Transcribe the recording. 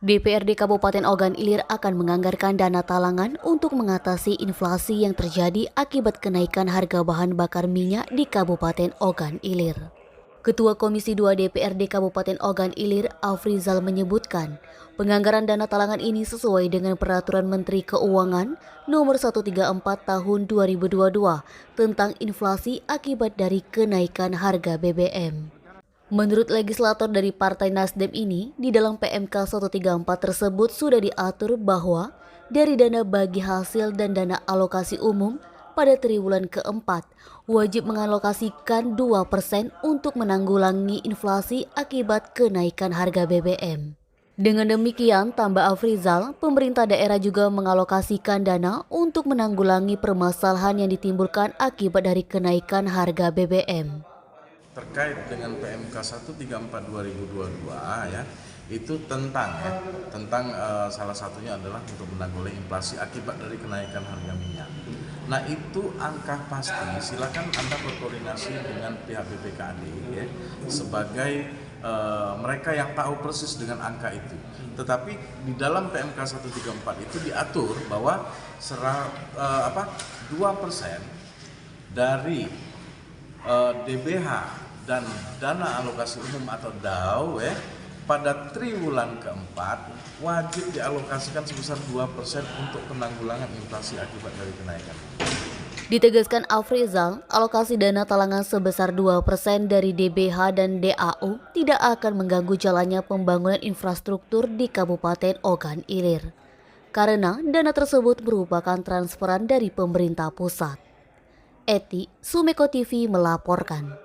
DPRD Kabupaten Ogan Ilir akan menganggarkan dana talangan untuk mengatasi inflasi yang terjadi akibat kenaikan harga bahan bakar minyak di Kabupaten Ogan Ilir. Ketua Komisi 2 DPRD Kabupaten Ogan Ilir, Afrizal menyebutkan, penganggaran dana talangan ini sesuai dengan Peraturan Menteri Keuangan Nomor 134 Tahun 2022 tentang inflasi akibat dari kenaikan harga BBM. Menurut legislator dari Partai Nasdem ini, di dalam PMK 134 tersebut sudah diatur bahwa dari dana bagi hasil dan dana alokasi umum pada triwulan keempat wajib mengalokasikan 2% untuk menanggulangi inflasi akibat kenaikan harga BBM. Dengan demikian, tambah Afrizal, pemerintah daerah juga mengalokasikan dana untuk menanggulangi permasalahan yang ditimbulkan akibat dari kenaikan harga BBM. Terkait dengan PMK 134 2022 ya, itu tentang salah satunya adalah untuk menanggulangi inflasi akibat dari kenaikan harga minyak. Nah, itu angka pasti silakan Anda berkoordinasi dengan pihak BPKD ya, sebagai mereka yang tahu persis dengan angka itu. Tetapi di dalam PMK 134 itu diatur bahwa 2% dari DBH dan dana alokasi umum atau DAU pada triwulan keempat wajib dialokasikan sebesar 2% untuk penanggulangan inflasi akibat dari kenaikan. Ditegaskan Afrizal, alokasi dana talangan sebesar 2% dari DBH dan DAU tidak akan mengganggu jalannya pembangunan infrastruktur di Kabupaten Ogan Ilir. Karena dana tersebut merupakan transferan dari pemerintah pusat. Eti, Sumeko TV melaporkan.